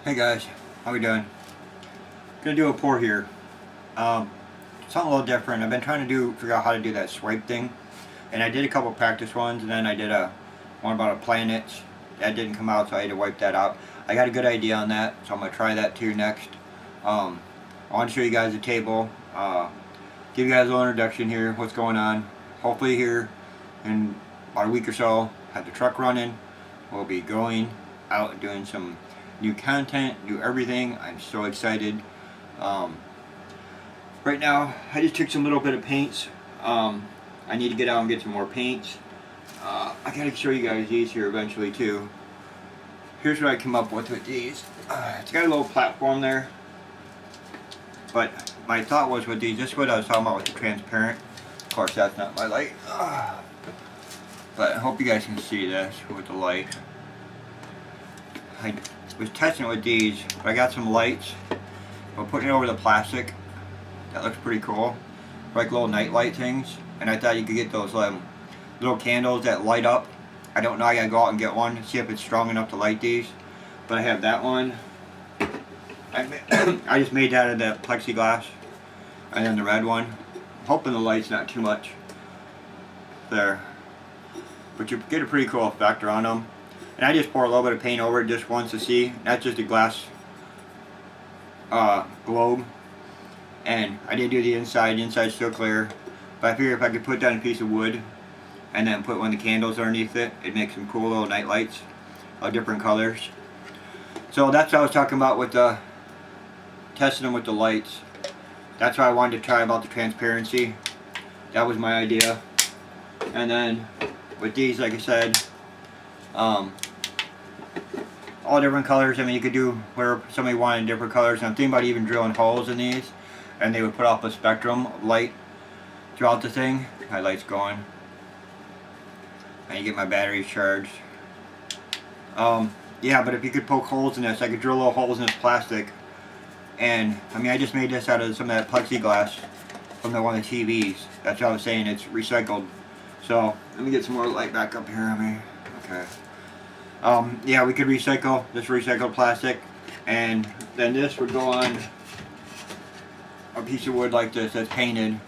Hey guys, how we doing? Gonna do a pour here. Um, Something a little different. I've been trying to figure out how to do that swipe thing, and I did a couple practice ones, and then I did one about a planet that didn't come out, so I had to wipe that out. I got a good idea on that, so I'm gonna try that too next. I want to show you guys the table. Give you guys a little introduction here. What's going on? Hopefully here in about a week or so, have the truck running. We'll be going out and doing some new content, new everything. I'm so excited. Um, right now, I just took some little bit of paints. I need to get out and get some more paints. I gotta show you guys these here eventually too. Here's what I come up with these. It's got a little platform there. But my thought was with these, this is what I was talking about with the transparent. Of course, that's not my light. But I hope you guys can see this with the light. I was testing it with these, but I got some lights. I'm putting it over the plastic. That looks pretty cool. Like little night light things. And I thought you could get those little candles that light up. I don't know, I gotta go out and get one, see if it's strong enough to light these. But I have that one. I just made that out of that plexiglass. And then the red one. I'm hoping the light's not too much there. But you get a pretty cool effect on them. And I just pour a little bit of paint over it just once to see. That's just a glass globe. And I did do the inside's still clear. But I figured if I could put down a piece of wood and then put one of the candles underneath it, it'd make some cool little night lights of different colors. So that's what I was talking about with testing them with the lights. That's why I wanted to try about the transparency. That was my idea. And then with these, like I said, all different colors. I mean, you could do where somebody wanted different colors. And I'm thinking about even drilling holes in these, and they would put off a spectrum of light throughout the thing. My light's going. And you get my batteries charged. Yeah, but if you could poke holes in this, I could drill little holes in this plastic. And I mean, I just made this out of some of that plexiglass from one of the TVs. That's what I was saying. It's recycled. So let me get some more light back up here on me. Okay. Yeah, we could recycle this recycled plastic, and then this would go on a piece of wood like this that's painted,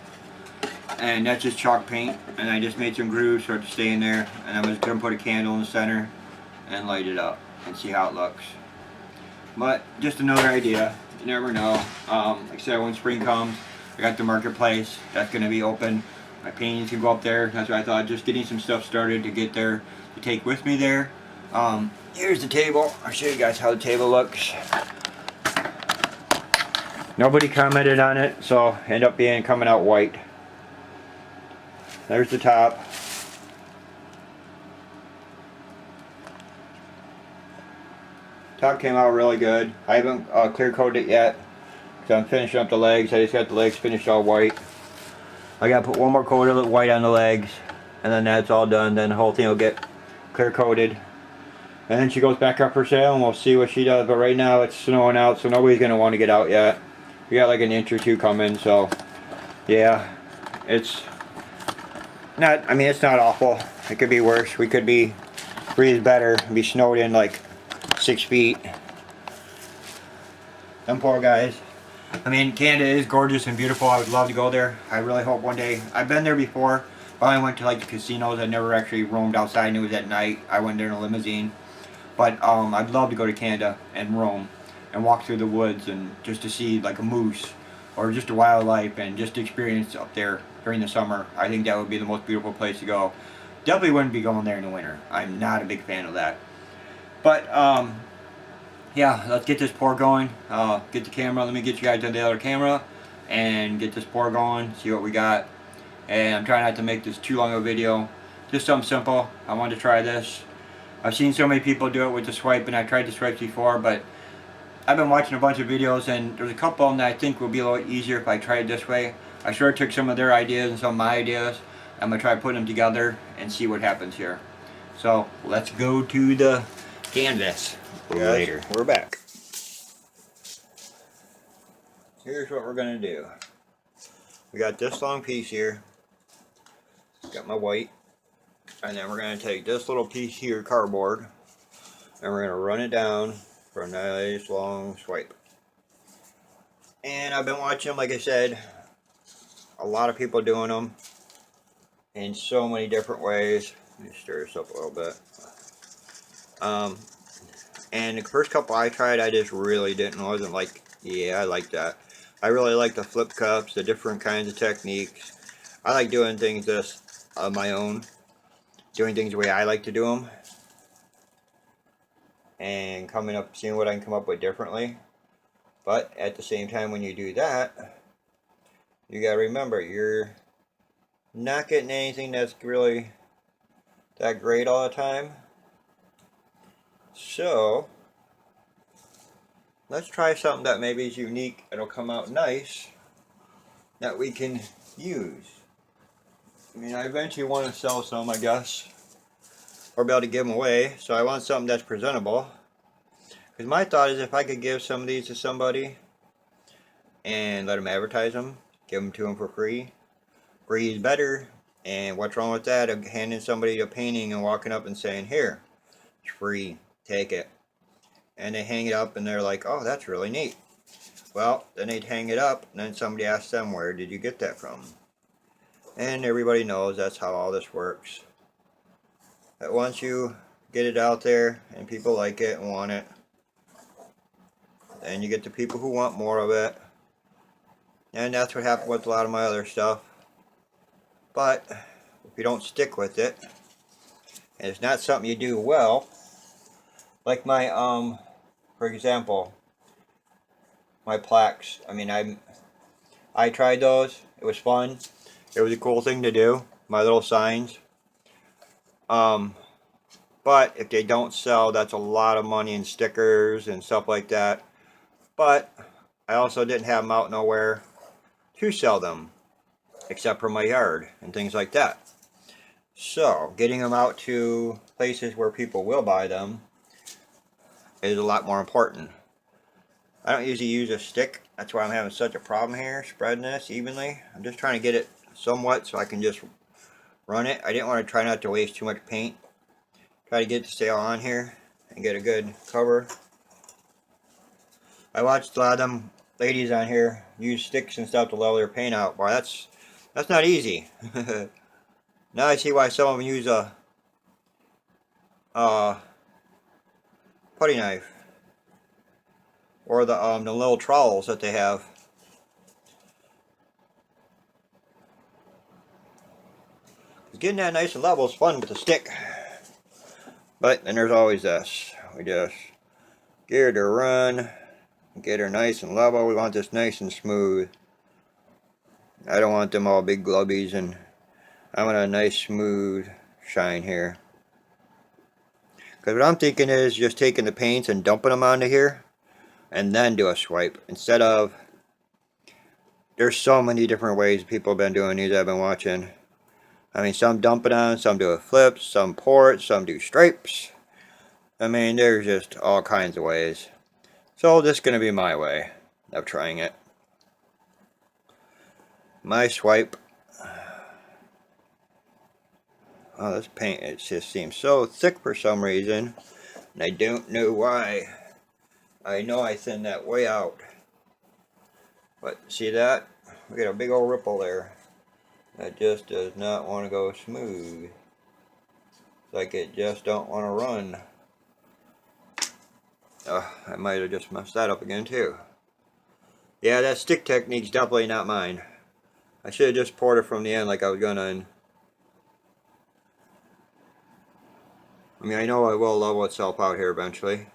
and that's just chalk paint. And I just made some grooves for it to stay in there, and I'm just gonna put a candle in the center and light it up and see how it looks. But just another idea. You never know. Like I said, when spring comes, I got the marketplace that's gonna be open. My paintings can go up there. That's what I thought. Just getting some stuff started to get there to take with me there. Here's the table. I'll show you guys how the table looks. Nobody commented on it, so end up coming out white. There's the top. Top came out really good. I haven't clear coated it yet, because I'm finishing up the legs. I just got the legs finished all white. I gotta put one more coat of white on the legs, and then that's all done. Then the whole thing will get clear coated. And then she goes back up for sale, and we'll see what she does. But right now it's snowing out, so nobody's gonna want to get out yet. We got like an inch or two coming, so yeah, it's not. I mean, it's not awful. It could be worse. We could be breathe better and be snowed in like 6 feet. Them poor guys. I mean, Canada is gorgeous and beautiful. I would love to go there. I really hope one day. I've been there before, but I went to like the casinos. I never actually roamed outside, and it was at night. I went there in a limousine. But I'd love to go to Canada and roam and walk through the woods and just to see like a moose or just a wildlife and just experience up there during the summer. I think that would be the most beautiful place to go. Definitely wouldn't be going there in the winter. I'm not a big fan of that. But yeah, let's get this pour going. Get the camera. Let me get you guys on the other camera and get this pour going. See what we got. And I'm trying not to make this too long of a video. Just something simple. I wanted to try this. I've seen so many people do it with the swipe, and I tried the swipe before, but I've been watching a bunch of videos, and there's a couple of them that I think will be a little easier if I try it this way. I sure took some of their ideas and some of my ideas. I'm going to try putting them together and see what happens here. So let's go to the canvas later. We're back. Here's what we're going to do. We got this long piece here. Got my white. And then we're going to take this little piece here, cardboard, and we're going to run it down for a nice long swipe. And I've been watching, like I said, a lot of people doing them in so many different ways. Let me stir this up a little bit. And the first couple I tried, I just really wasn't like, yeah, I like that. I really like the flip cups, the different kinds of techniques. I like doing things just on my own, doing things the way I like to do them, and seeing what I can come up with differently. But at the same time, when you do that, you gotta remember, you're not getting anything that's really that great all the time. So let's try something that maybe is unique, it'll come out nice, that we can use. I mean, I eventually want to sell some, I guess, or be able to give them away, so I want something that's presentable. Because my thought is, if I could give some of these to somebody and let them advertise them, give them to them for free, free is better. And what's wrong with that, of handing somebody a painting and walking up and saying, here, it's free, take it. And they hang it up and they're like, oh, that's really neat. Well, then they'd hang it up and then somebody asks them, where did you get that from? And everybody knows that's how all this works. That once you get it out there and people like it and want it, then you get the people who want more of it. And that's what happened with a lot of my other stuff. But if you don't stick with it, and it's not something you do well, like my for example, my plaques. I mean, I tried those. It was fun. It was a cool thing to do. My little signs. But if they don't sell, that's a lot of money in stickers and stuff like that. But I also didn't have them out nowhere to sell them, except for my yard and things like that. So getting them out to places where people will buy them is a lot more important. I don't usually use a stick. That's why I'm having such a problem here spreading this evenly. I'm just trying to get it somewhat so I can just run it. I didn't want to try not to waste too much paint. Try to get it to stay on here and get a good cover. I watched a lot of them ladies on here use sticks and stuff to level their paint out. Boy, that's not easy. Now I see why some of them use a putty knife or the little trowels that they have. Getting that nice and level is fun with a stick. But then there's always this. We just get her to run, get her nice and level. We want this nice and smooth. I don't want them all big glubbies, and I want a nice smooth shine here. Because what I'm thinking is just taking the paints and dumping them onto here and then do a swipe. Instead of, there's so many different ways people have been doing these I've been watching. I mean, some dump it on, some do a flip, some pour it, some do stripes. I mean, there's just all kinds of ways. So this is going to be my way of trying it. My swipe. Oh, this paint, it just seems so thick for some reason. And I don't know why. I know I thinned that way out. But see that? We got a big old ripple there. That just does not want to go smooth. It's like it just don't want to run. I might have just messed that up again too. Yeah, that stick technique's definitely not mine. I should have just poured it from the end like I was gonna. And I mean, I know I will level itself out here eventually.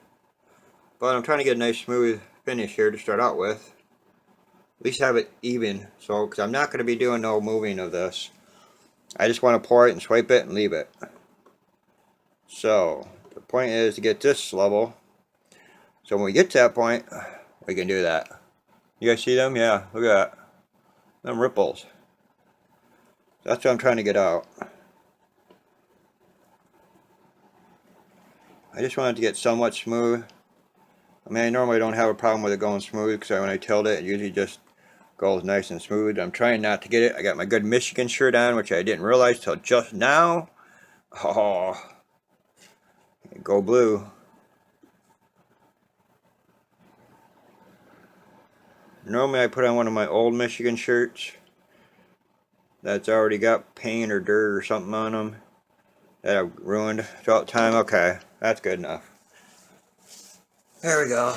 But I'm trying to get a nice smooth finish here to start out with. At least have it even, so because I'm not going to be doing no moving of this. I just want to pour it and swipe it and leave it. So the point is to get this level. So when we get to that point, we can do that. You guys see them? Yeah, look at that. Them ripples. That's what I'm trying to get out. I just want it to get somewhat smooth. I mean, I normally don't have a problem with it going smooth because when I tilt it, it usually just goes nice and smooth. I'm trying not to get it. I got my good Michigan shirt on, which I didn't realize till just now. Oh, go blue. normally I put on one of my old Michigan shirts that's already got paint or dirt or something on them that I've ruined throughout time. Okay, that's good enough. There we go.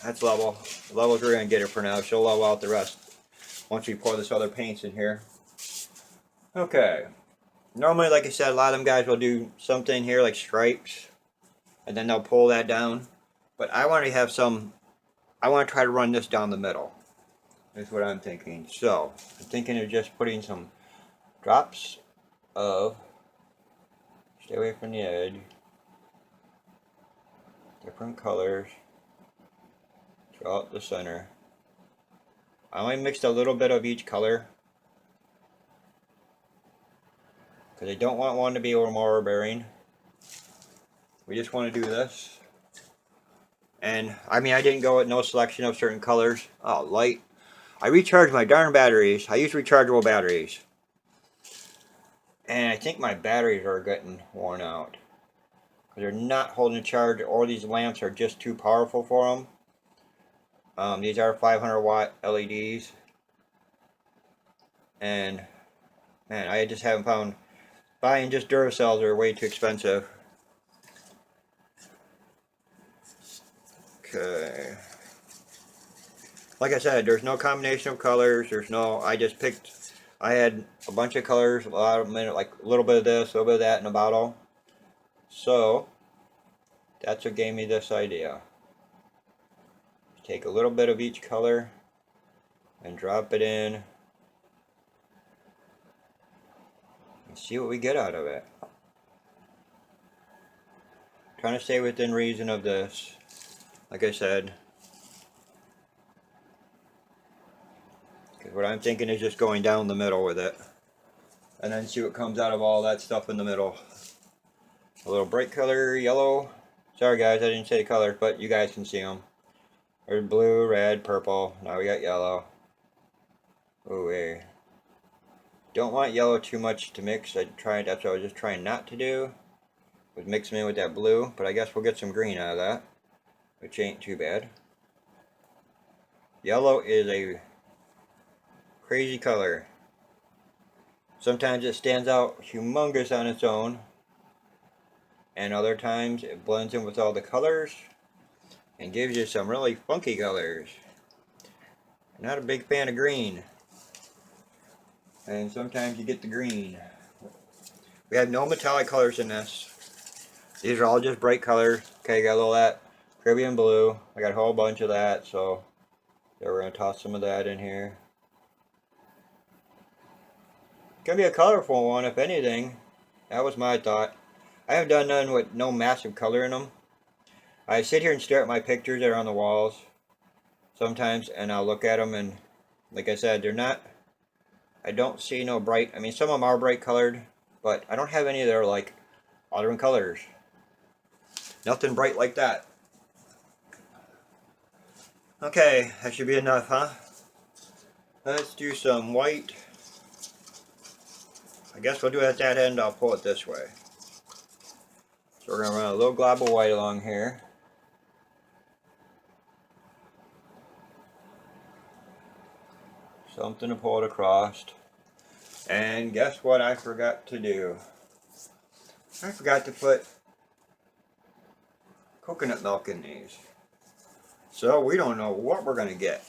That's level. Levels we're going to get her for now. She'll level out the rest once we pour this other paints in here. Okay. Normally, like I said, a lot of them guys will do something here like stripes, and then they'll pull that down. But I want to have some, I want to try to run this down the middle. That's what I'm thinking. So, I'm thinking of just putting some drops of, stay away from the edge, different colors throughout the center. I only mixed a little bit of each color because I don't want one to be more overbearing. We just want to do this. And I mean, I didn't go with no selection of certain colors. Oh, light. I recharged my darn batteries. I use rechargeable batteries. And I think my batteries are getting worn out. They're not holding a charge, or these lamps are just too powerful for them. These are 500 watt LEDs. And man, I just haven't found, buying just Duracells are way too expensive. Okay. Like I said, there's no combination of colors. There's no, I just picked, I had a bunch of colors, a lot of them, like a little bit of this, a little bit of that in a bottle. So, that's what gave me this idea. Take a little bit of each color and drop it in and see what we get out of it. Trying to stay within reason of this, like I said. Because what I'm thinking is just going down the middle with it. And then see what comes out of all that stuff in the middle. A little bright color, yellow. Sorry guys, I didn't say the colors, but you guys can see them. There's blue, red, purple. Now we got yellow. Ooh, hey. Don't want yellow too much to mix. That's what I was just trying not to do. Was mixing in with that blue, but I guess we'll get some green out of that, which ain't too bad. Yellow is a crazy color. Sometimes it stands out humongous on its own, and other times it blends in with all the colors and gives you some really funky colors. Not a big fan of green, and sometimes you get the green. We have no metallic colors in this. These are all just bright colors. Okay, got a little of that Caribbean blue. I got a whole bunch of that, so yeah, we're going to toss some of that in here. Gonna be a colorful one, if anything. That was my thought. I haven't done none with no massive color in them. I sit here and stare at my pictures that are on the walls sometimes, and I'll look at them, and like I said, they're not, I don't see no bright, I mean, some of them are bright colored, but I don't have any that are like all different colors. Nothing bright like that. Okay, that should be enough, huh? Let's do some white. I guess we'll do it at that end. I'll pull it this way. So we're going to run a little glob of white along here. Something to pull it across. And guess what I forgot to do? I forgot to put coconut milk in these. So we don't know what we're going to get.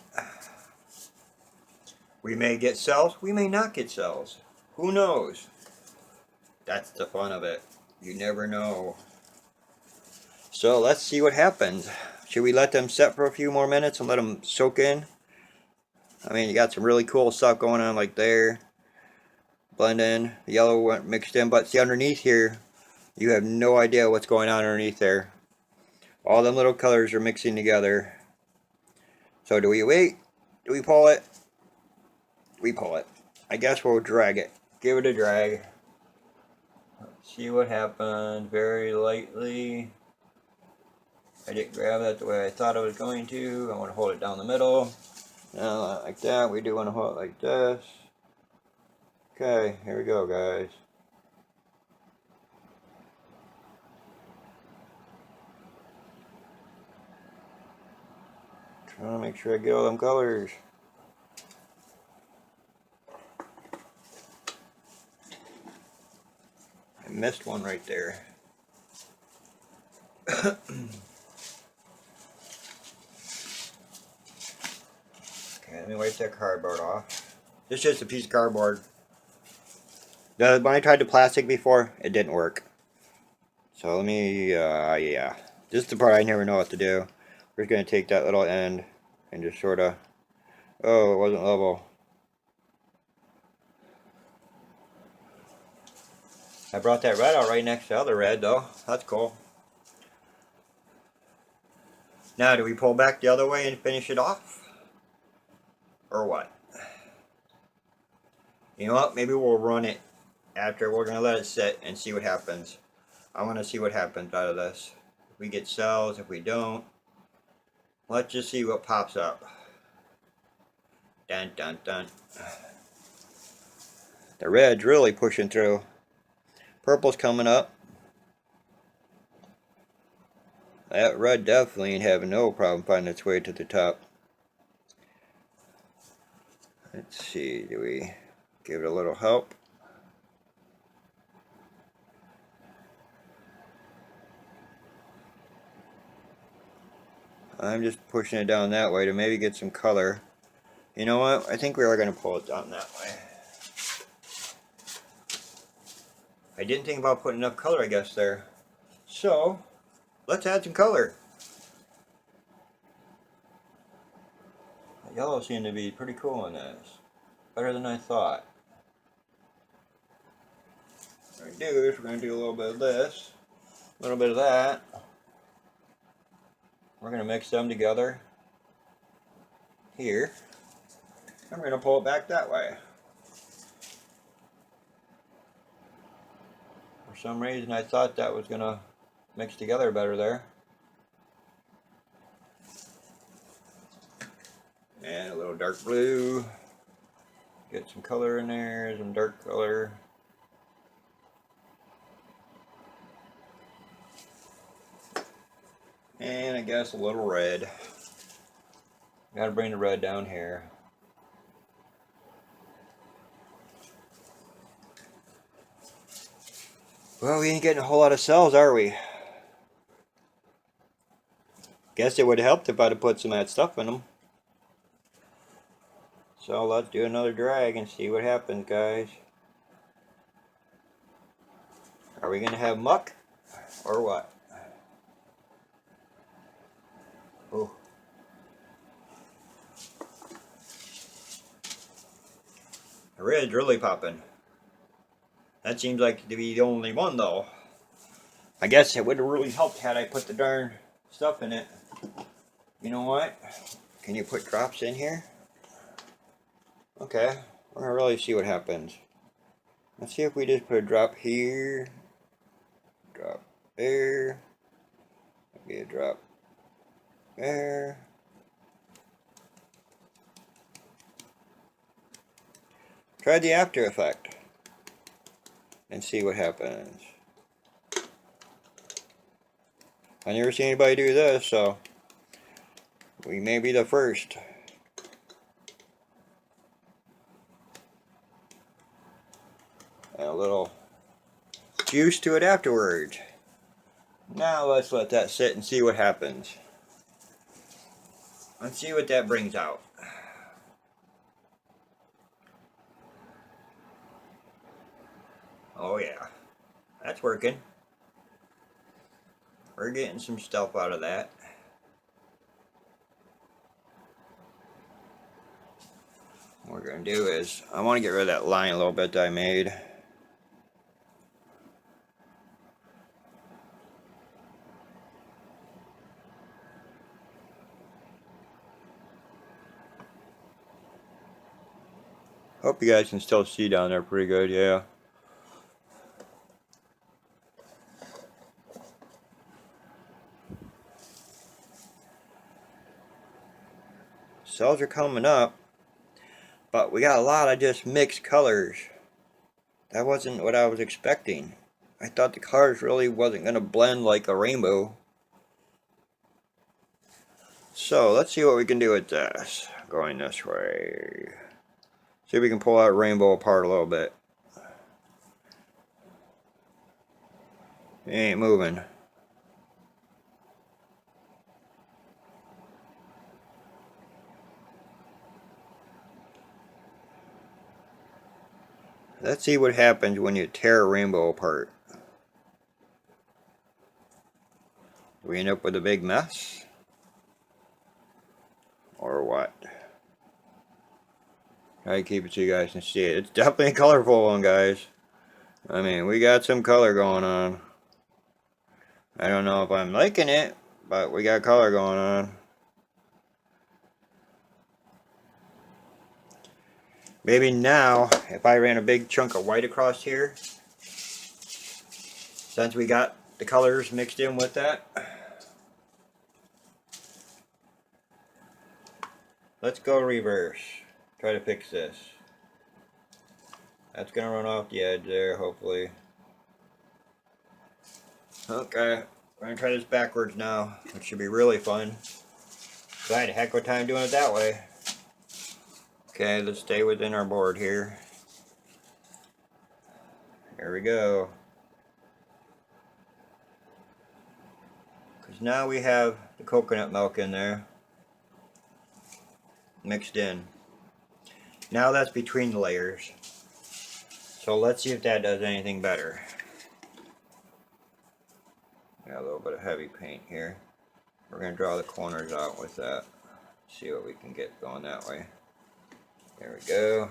We may get cells, we may not get cells. Who knows? That's the fun of it. You never know. So let's see what happens. Should we let them set for a few more minutes and let them soak in? I mean, you got some really cool stuff going on like there. Blend in. The yellow went mixed in, but see underneath here, you have no idea what's going on underneath there. All them little colors are mixing together. So do we wait? Do we pull it? We pull it. I guess we'll drag it. Give it a drag. Let's see what happens. Very lightly. I didn't grab that the way I thought I was going to. I want to hold it down the middle. Not like that. We do want to hold it like this. Okay, here we go, guys. I want to make sure I get all them colors. I missed one right there. Okay, let me wipe that cardboard off. This is just a piece of cardboard. When I tried the plastic before, it didn't work. So let me, yeah. This is the part I never know what to do. We're just going to take that little end and just sort of, oh, it wasn't level. I brought that red out right next to the other red though. That's cool. Now, do we pull back the other way and finish it off? Or what? You know what? Maybe we'll run it after. We're going to let it sit and see what happens. I want to see what happens out of this. If we get cells, if we don't. Let's just see what pops up. Dun dun dun. The red's really pushing through. Purple's coming up. That red definitely ain't having no problem finding its way to the top. Let's see, do we give it a little help? I'm just pushing it down that way to maybe get some color. You know what? I think we are going to pull it down that way. I didn't think about putting enough color, I guess, there. So, let's add some color. The yellow seemed to be pretty cool on this. Better than I thought. What we're going to do is we're going to do a little bit of this, a little bit of that. We're going to mix them together here. And we're going to pull it back that way. For some reason I thought that was going to mix together better there. And a little dark blue. Get some color in there, some dark color. And I guess a little red. Gotta bring the red down here. Well, we ain't getting a whole lot of cells, are we? Guess it would have helped if I'd have put some of that stuff in them. So let's do another drag and see what happens, guys. Are we gonna have muck or what? Oh. The red's really popping. That seems like to be the only one though. I guess it would have really helped had I put the darn stuff in it. You know what? Can you put drops in here? Okay, we're gonna really see what happens. Let's see if we just put a drop here, drop there, maybe a drop there. Try the after effect and see what happens. I never seen anybody do this, so we may be the first. And a little juice to it afterwards. Now let's let that sit and see what happens. Let's see what that brings out. Oh yeah, that's working. We're getting some stuff out of that. What we're going to do is, I want to get rid of that line a little bit that I made. Hope you guys can still see down there pretty good, yeah. Cells are coming up, but we got a lot of just mixed colors. That wasn't what I was expecting. I thought the colors really wasn't going to blend like a rainbow. So let's see what we can do with this. Going this way. See if we can pull that rainbow apart a little bit. It ain't moving. Let's see what happens when you tear a rainbow apart. Do we end up with a big mess? Or what? Try to keep it so you guys can see it. It's definitely a colorful one, guys. I mean, we got some color going on. I don't know if I'm liking it, but we got color going on. Maybe now, if I ran a big chunk of white across here, since we got the colors mixed in with that, let's go reverse. Try to fix this. That's gonna run off the edge there, hopefully. Okay, we're gonna try this backwards now, which should be really fun. So I had a heck of a time doing it that way. Okay, let's stay within our board here. Here we go. Because now we have the coconut milk in there, mixed in. Now that's between the layers. So let's see if that does anything better. Got a little bit of heavy paint here. We're going to draw the corners out with that. See what we can get going that way. There we go.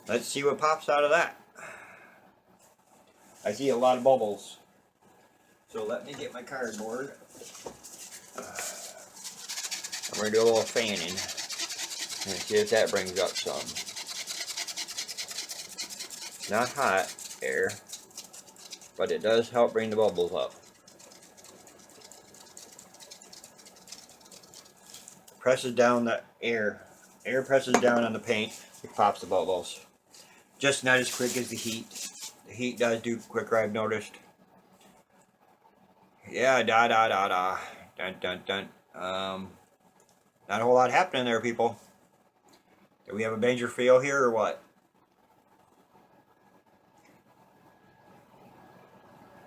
Let's see what pops out of that. I see a lot of bubbles. So let me get my cardboard. I'm going to do a little fanning. And see if that brings up some. Not hot air, but it does help bring the bubbles up. Presses down the air. Air presses down on the paint, it pops the bubbles. Just not as quick as the heat. The heat does do quicker, I've noticed. Yeah, da da da da. Dun dun dun. Not a whole lot happening there, people. Do we have a major fail here or what?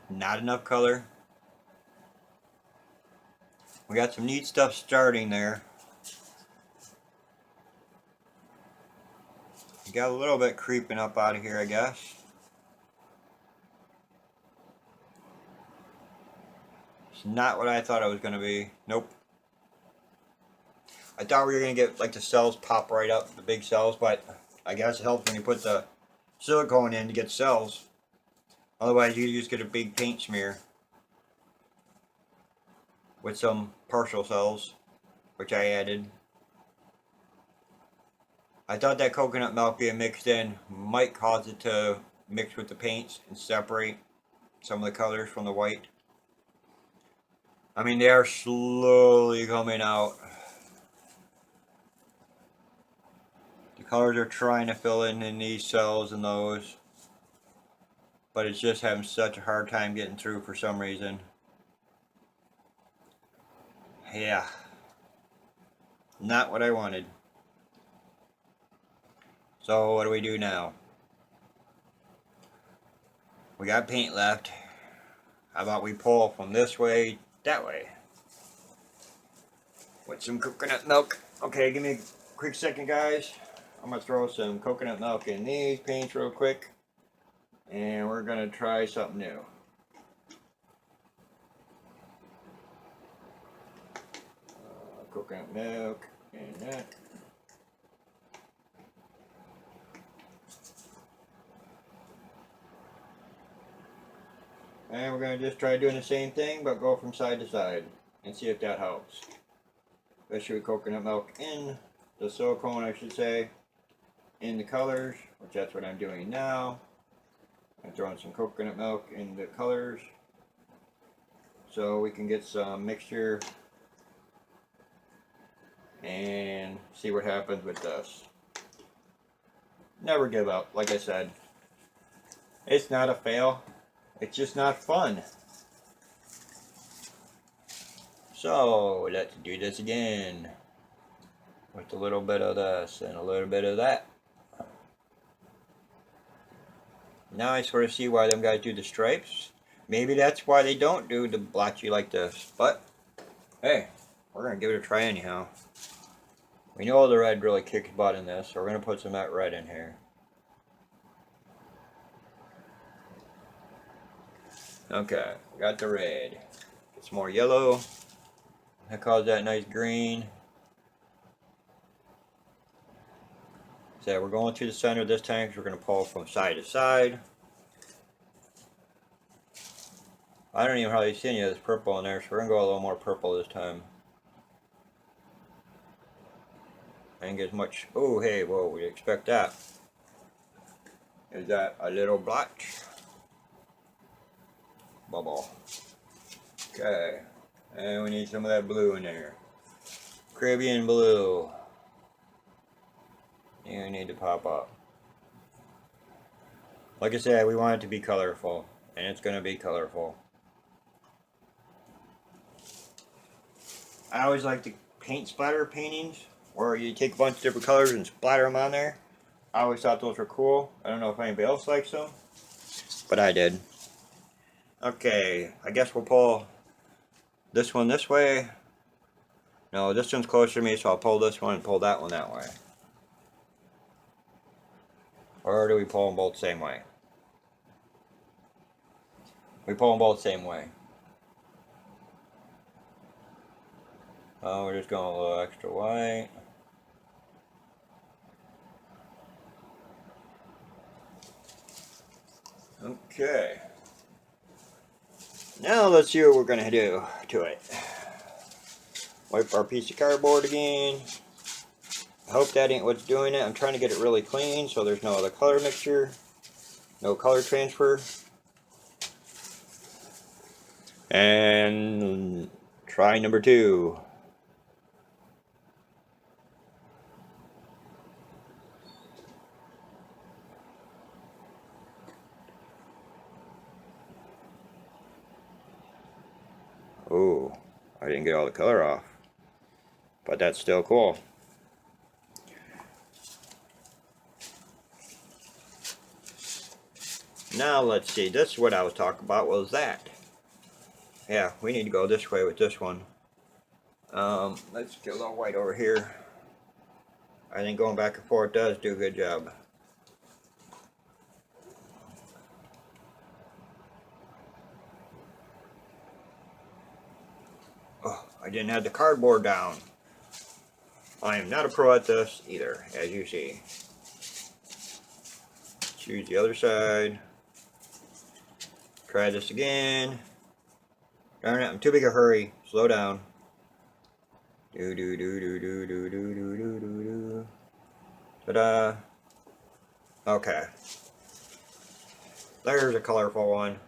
Not enough color. We got some neat stuff starting there. We got a little bit creeping up out of here, I guess. It's not what I thought it was going to be. Nope. I thought we were going to get like the cells pop right up, the big cells, but I guess it helps when you put the silicone in to get cells. Otherwise you just get a big paint smear with some partial cells, which I added. I thought that coconut milk being mixed in might cause it to mix with the paints and separate some of the colors from the white. I mean, they are slowly coming out. The colors are trying to fill in these cells and those, but it's just having such a hard time getting through for some reason. Yeah, not what I wanted. So what do we do now? We got paint left. How about we pull from this way that way with some coconut milk. Okay, give me a quick second, guys. I'm gonna throw some coconut milk in these paints real quick, and we're gonna try something new. Coconut milk and that. And we're going to just try doing the same thing, but go from side to side and see if that helps. Especially with coconut milk in the silicone, I should say, in the colors, which that's what I'm doing now. I'm throwing some coconut milk in the colors so we can get some mixture and see what happens with this. Never give up, like I said. It's not a fail. It's just not fun. So let's do this again with a little bit of this and a little bit of that. Now I sort of see why them guys do the stripes. Maybe that's why they don't do the blotchy like this. But hey, we're gonna give it a try anyhow. We know the red really kicks butt in this, so we're gonna put some of that red in here. Okay, got the red. Get some more yellow. That caused that nice green. So we're going to the center this time because we're going to pull from side to side. I don't even hardly see any of this purple in there, so we're going to go a little more purple this time. I didn't get as much. Oh, hey, whoa, we expect that. Is that a little blotch? Bubble. Okay. And we need some of that blue in there. Caribbean blue. You need to pop up. Like I said, we want it to be colorful. And it's going to be colorful. I always like to paint splatter paintings, where you take a bunch of different colors and splatter them on there. I always thought those were cool. I don't know if anybody else likes them, but I did. Okay, I guess we'll pull this one this way. No, this one's closer to me, so I'll pull this one and pull that one that way. Or do we pull them both the same way? We pull them both the same way. Oh, we're just going a little extra white. Okay. Now let's see what we're going to do to it. Wipe our piece of cardboard again. I hope that ain't what's doing it. I'm trying to get it really clean so there's no other color mixture. No color transfer. And try number 2. Oh, I didn't get all the color off. But that's still cool. Now let's see, this is what I was talking about, was that. Yeah, we need to go this way with this one. Let's get a little white over here. I think going back and forth does do a good job. Oh, I didn't have the cardboard down. I am not a pro at this either, as you see. Choose the other side. Try this again. Darn it, I'm too big a hurry. Slow down. Do do do do do do do do do do do. Ta-da. Okay. There's a colorful one.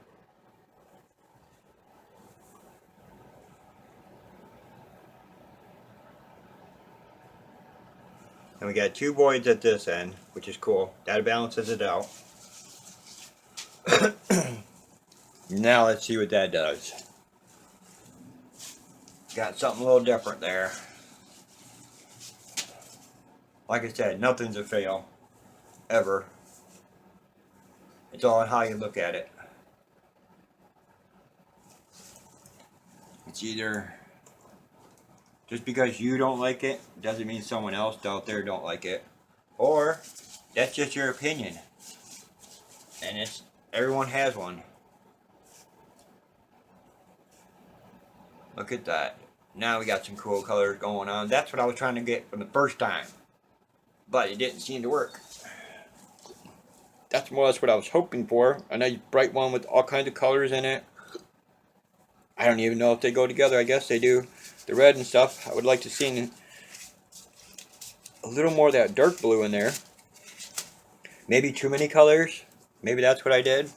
And we got 2 voids at this end, which is cool. That balances it out. Now let's see what that does. Got something a little different there. Like I said, nothing's a fail. Ever. It's all on how you look at it. It's either just because you don't like it doesn't mean someone else out there don't like it. Or that's just your opinion. And it's everyone has one. Look at that. Now we got some cool colors going on. That's what I was trying to get from the first time. But it didn't seem to work. That's more or less what I was hoping for. A nice bright one with all kinds of colors in it. I don't even know if they go together. I guess they do. The red and stuff. I would like to see a little more of that dark blue in there. Maybe too many colors. Maybe that's what I did.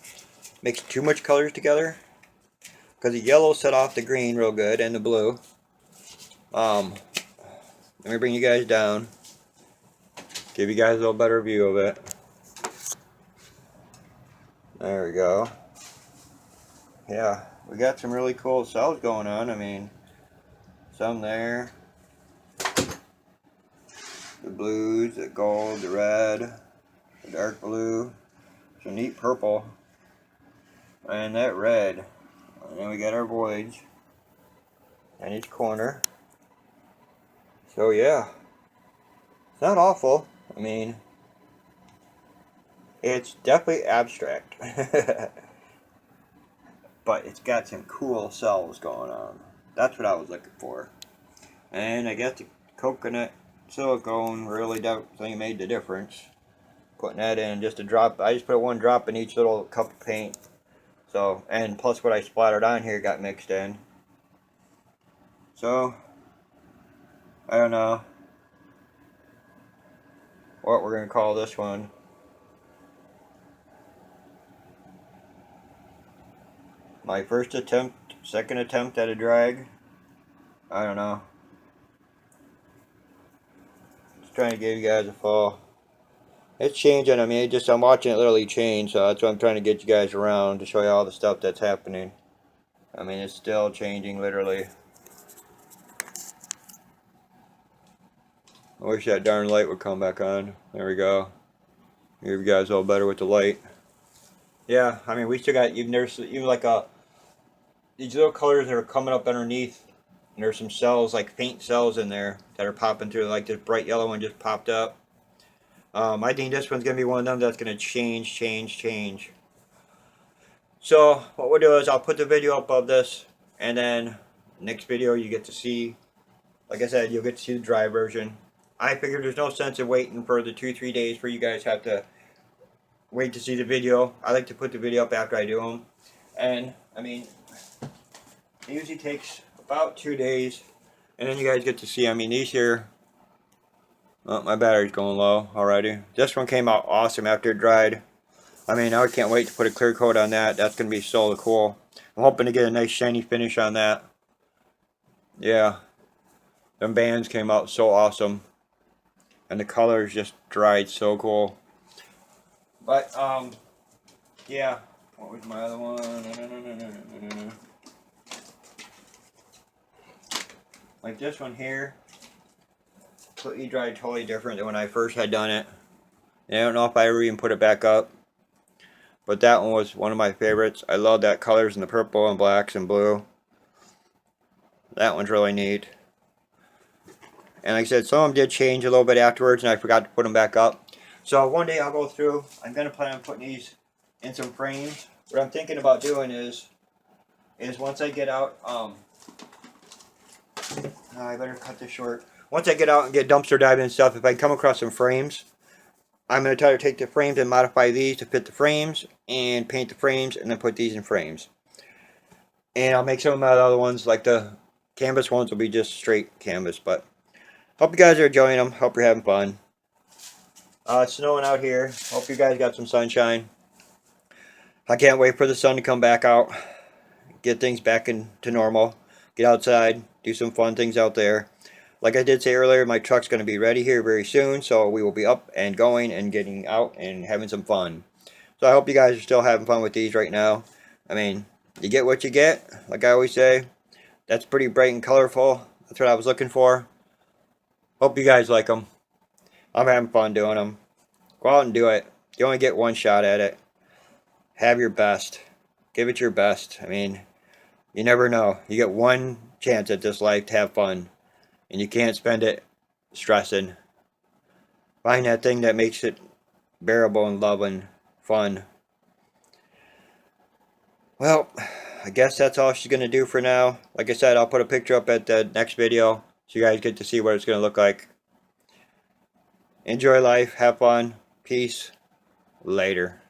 Mixed too much colors together. Because the yellow set off the green real good and the blue. Let me bring you guys down. Give you guys a little better view of it. There we go. Yeah, we got some really cool cells going on. I mean, Some there. The blues, the gold, the red, the dark blue. Some neat purple. And that red. And then we got our voyage in each corner. So yeah, it's not awful. I mean, it's definitely abstract. But it's got some cool cells going on. That's what I was looking for. And I guess the coconut silicone really definitely made the difference. Putting that in just a drop. I just put one drop in each little cup of paint. So, and plus what I splattered on here got mixed in. So, I don't know what we're going to call this one. My first attempt, second attempt at a drag. I don't know. Just trying to give you guys a fall. It's changing. I mean, I'm watching it literally change, so that's why I'm trying to get you guys around to show you all the stuff that's happening. I mean, it's still changing, literally. I wish that darn light would come back on. There we go. Give you guys all better with the light. Yeah, I mean, we still got, there's even like these little colors that are coming up underneath. And there's some cells, like faint cells in there that are popping through. Like this bright yellow one just popped up. I think this one's going to be one of them that's going to change. So, what we'll do is I'll put the video up of this. And then, next video you get to see, like I said, you'll get to see the dry version. I figured there's no sense in waiting for the 2-3 days for you guys have to wait to see the video. I like to put the video up after I do them. And, I mean, it usually takes about 2 days. And then you guys get to see, I mean, these here, oh, my battery's going low already. This one came out awesome after it dried. I mean, I can't wait to put a clear coat on that. That's going to be so cool. I'm hoping to get a nice shiny finish on that. Yeah. Them bands came out so awesome. And the colors just dried so cool. But, yeah. What was my other one? Like this one here. Completely dried totally different than when I first had done it. And I don't know if I ever even put it back up. But that one was one of my favorites. I love that colors in the purple and blacks and blue. That one's really neat. And like I said, some of them did change a little bit afterwards and I forgot to put them back up. So one day I'll go through. I'm going to plan on putting these in some frames. What I'm thinking about doing is once I get out, I better cut this short. Once I get out and get dumpster diving and stuff, if I come across some frames, I'm going to try to take the frames and modify these to fit the frames and paint the frames and then put these in frames. And I'll make some of my other ones, like the canvas ones will be just straight canvas. But hope you guys are enjoying them. Hope you're having fun. It's snowing out here. Hope you guys got some sunshine. I can't wait for the sun to come back out. Get things back into normal. Get outside. Do some fun things out there. Like I did say earlier, my truck's going to be ready here very soon, so we will be up and going and getting out and having some fun. So I hope you guys are still having fun with these right now. I mean, you get what you get, like I always say. That's pretty bright and colorful. That's what I was looking for. Hope you guys like them. I'm having fun doing them. Go out and do it. You only get one shot at it. Have your best. Give it your best. I mean, you never know. You get one chance at this life to have fun. And you can't spend it stressing. Find that thing that makes it bearable and loving, fun. Well, I guess that's all she's going to do for now. Like I said, I'll put a picture up at the next video so you guys get to see what it's going to look like. Enjoy life. Have fun. Peace. Later.